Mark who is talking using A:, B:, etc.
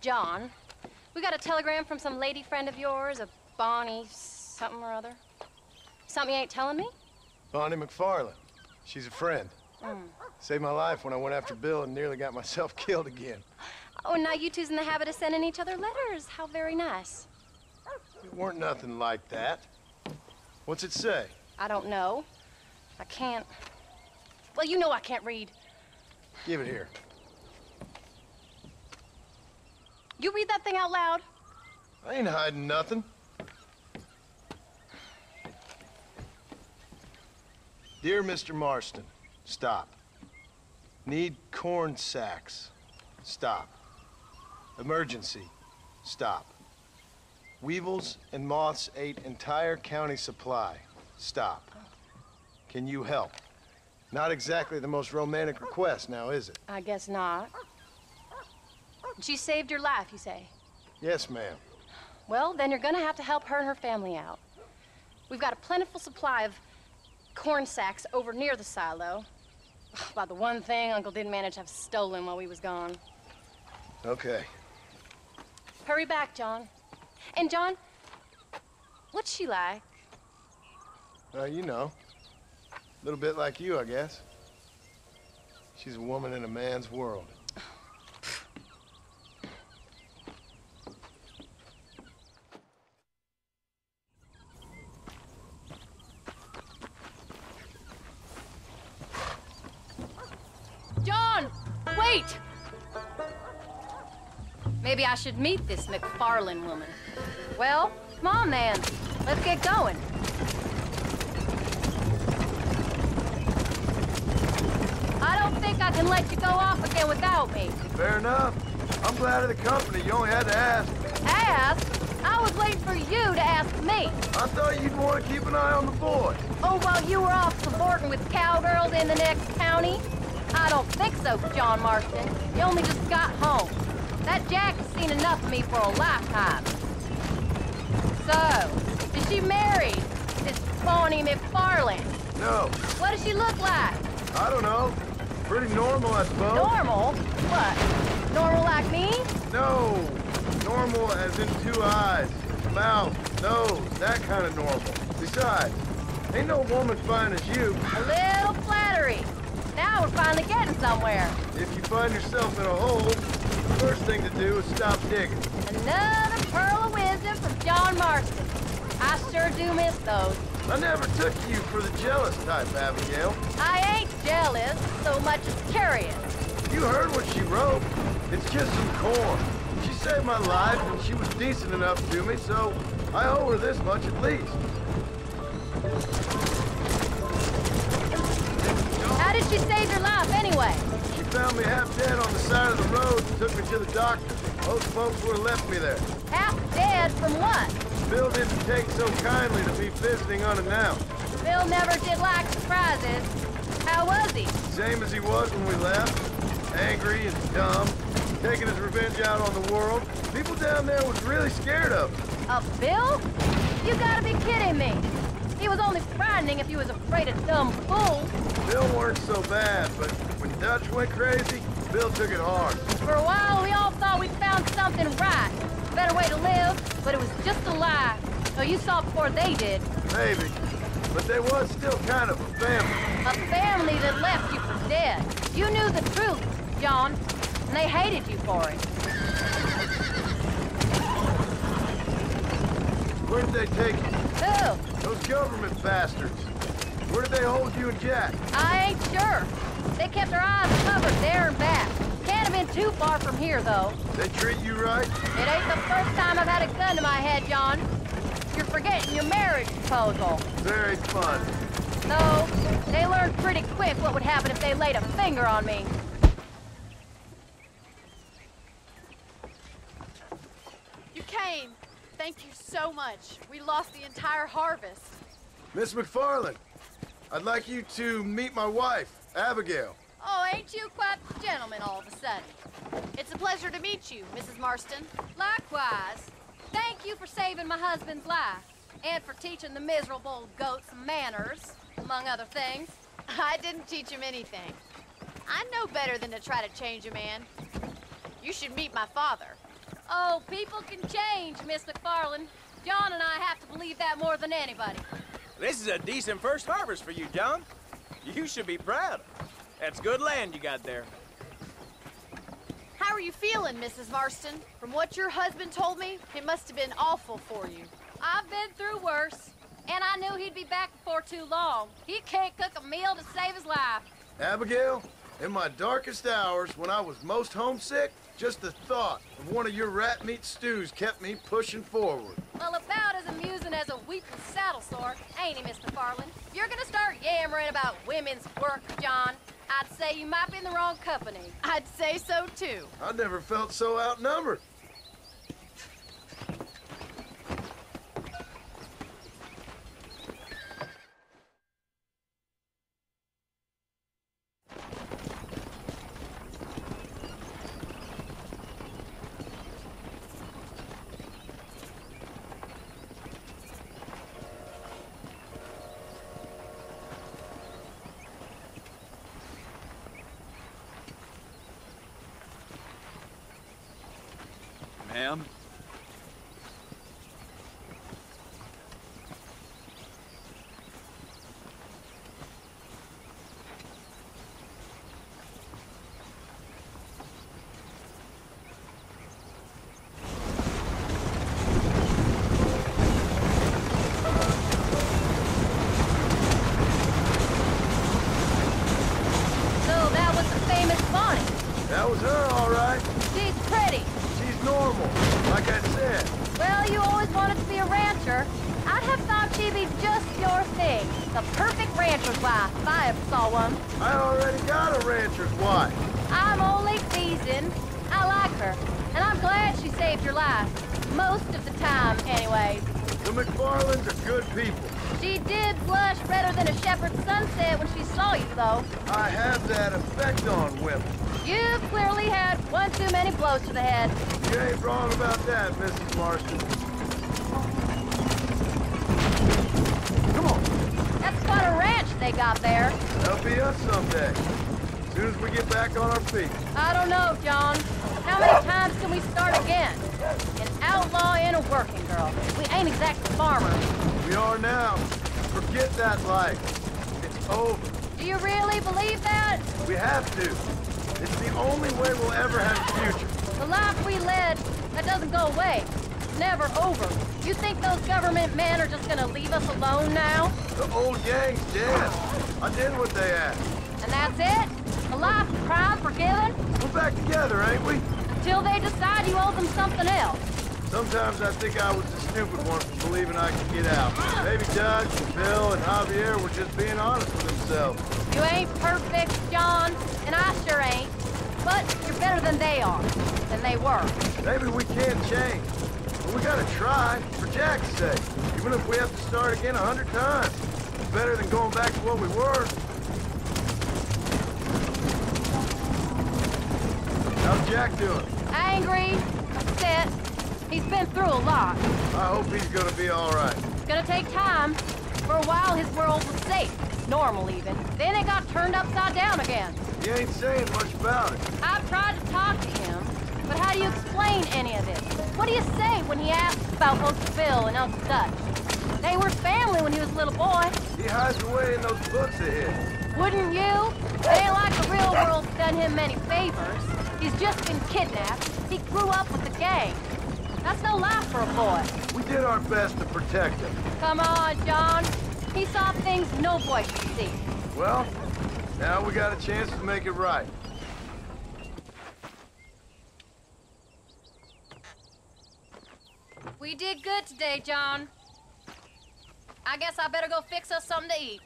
A: John. We got a telegram from some lady friend of yours, a Bonnie something or other. Something you ain't telling me?
B: Bonnie McFarland. She's a friend. Saved my life when I went after Bill and nearly got myself killed again.
A: Oh, now you two's in the habit of sending each other letters. How very nice.
B: It weren't nothing like that. What's it say?
A: I don't know. I can't... Well, you know I can't read.
B: Give it here.
A: You read that thing out loud?
B: I ain't hiding nothing. Dear Mr. Marston, stop. Need corn sacks. Stop. Emergency. Stop. Weevils and moths ate entire county supply. Stop. Can you help? Not exactly the most romantic request now, is it?
A: I guess not. She saved your life, you say?
B: Yes, ma'am.
A: Well, then you're gonna have to help her and her family out. We've got a plentiful supply of corn sacks over near the silo. About the one thing Uncle didn't manage to have stolen while we was gone.
B: Okay.
A: Hurry back, John. And John, what's she like?
B: You know. A little bit like you, I guess. She's a woman in a man's world.
A: John, wait! Maybe I should meet this McFarland woman. Well, come on then. Let's get going. I don't think I can let you go off again without me.
B: Fair enough. I'm glad of the company. You only had to ask.
A: Ask? I was waiting for you to ask me.
B: I thought you'd want to keep an eye on the boy.
A: Oh, while you were off cavorting with cowgirls in the next county? I don't think so, John Marston. You only just got home. That Jack has seen enough of me for a lifetime. So, is she married, this Bonnie McFarland?
B: No.
A: What does she look like?
B: I don't know. Pretty normal, I suppose.
A: Normal? What? Normal like me?
B: No. Normal as in 2 eyes, mouth, nose, that kind of normal. Besides, ain't no woman fine as you.
A: A little flattery. Now we're finally getting somewhere.
B: If you find yourself in a hole, the first thing to do is stop digging.
A: Another pearl of wisdom from John Marston. I sure do miss those.
B: I never took you for the jealous type, Abigail.
A: I ain't jealous so much as curious.
B: You heard what she wrote. It's just some corn. She saved my life, and she was decent enough to me, so I owe her this much at least.
A: How did she save your life anyway?
B: She found me half dead on the side of the road and took me to the doctor. Most folks would have left me there.
A: Half dead from what?
B: Bill didn't take so kindly to me visiting unannounced.
A: Bill never did like surprises. How was he?
B: Same as he was when we left. Angry and dumb. Taking his revenge out on the world. People down there was really scared of him.
A: Of Bill? You gotta be kidding me. He was only frightening if you was afraid of dumb fools.
B: Bill weren't so bad, but when Dutch went crazy, Bill took it hard.
A: For a while, we all thought we'd found something right. A better way to live, but it was just a lie. So you saw before they did.
B: Maybe. But they was still kind of a family.
A: A family that left you for dead. You knew the truth, John, and they hated you for it.
B: Where did they take you?
A: Who?
B: Those government bastards. Where did they hold you and Jack?
A: I ain't sure. They kept their eyes covered there and back. Can't have been too far from here, though.
B: They treat you right?
A: It ain't the first time I've had a gun to my head, John. You're forgetting your marriage proposal.
B: Very fun.
A: No, they learned pretty quick what would happen if they laid a finger on me.
C: You came. Thank you so much. We lost the entire harvest.
B: Miss McFarland, I'd like you to meet my wife, Abigail.
C: Oh, ain't you quite the gentleman all of a sudden? It's a pleasure to meet you, Mrs. Marston.
A: Likewise. Thank you for saving my husband's life, and for teaching the miserable goat some manners, among other things.
C: I didn't teach him anything. I know better than to try to change a man. You should meet my father. Oh, people can change, Miss McFarland. John and I have to believe that more than anybody.
D: This is a decent first harvest for you, John. You should be proud. That's good land you got there.
C: How are you feeling, Mrs. Marston? From what your husband told me, it must have been awful for you. I've been through worse, and I knew he'd be back before too long. He can't cook a meal to save his life.
B: Abigail, in my darkest hours, when I was most homesick, just the thought of one of your rat meat stews kept me pushing forward.
C: Well, about as amusing as a weepless saddle sore, ain't he, Miss McFarland? If you're gonna start yammering about women's work, John, I'd say you might be in the wrong company. I'd say so, too.
B: I never felt so outnumbered.
D: Ma'am?
C: So that was the famous Bonnie.
B: That was her, all right.
C: She's pretty.
B: She's normal, like I said.
C: Well, you always wanted to be a rancher. I'd have thought she'd be just your thing. The perfect rancher's wife, if I ever saw one.
B: I already got a rancher's wife.
C: I'm only teasing. I like her, and I'm glad she saved your life. Most of the time, anyways.
B: The McFarlands are good people.
C: She did blush redder than a shepherd's sunset when she saw you, though.
B: I have that effect on women.
C: You've clearly had one too many blows to the head.
B: You ain't wrong about that, Mrs. Marston. Come on.
C: That's quite a ranch they got there.
B: That'll be us someday. As soon as we get back on our feet.
C: I don't know, John. How many times can we start again? An outlaw and a working girl. We ain't exactly farmers.
B: We are now. Forget that life. It's over.
C: Do you really believe that?
B: We have to. It's the only way we'll ever have a future.
C: The life we led, that doesn't go away. It's never over. You think those government men are just gonna leave us alone now?
B: The old gang's dead. I did what they asked.
C: And that's it? A life of crime forgiven?
B: We're back together, ain't we?
C: Until they decide you owe them something else.
B: Sometimes I think I was the stupid one for believing I could get out. Maybe Doug, Bill, and Javier were just being honest with themselves.
C: You ain't perfect, John, and I sure ain't. But you're better than they are, than they were.
B: Maybe we can change. But we gotta try, for Jack's sake. Even if we have to start again 100 times. It's better than going back to what we were. How's Jack doing?
C: Angry, upset. He's been through a lot.
B: I hope he's gonna be all right.
C: It's gonna take time. For a while, his world was safe. Normal, even. Then it got turned upside down again.
B: He ain't saying much about it.
C: I've tried to talk to him, but how do you explain any of this? What do you say when he asks about Uncle Bill and Uncle Dutch? They were family when he was a little boy.
B: He hides away in those books of his.
C: Wouldn't you? It ain't like the real world's done him many favors. He's just been kidnapped. He grew up with the gang. That's no life for a boy.
B: We did our best to protect him.
C: Come on, John. He saw things no boy should see.
B: Well, now we got a chance to make it right.
C: We did good today, John. I guess I better go fix us something to eat.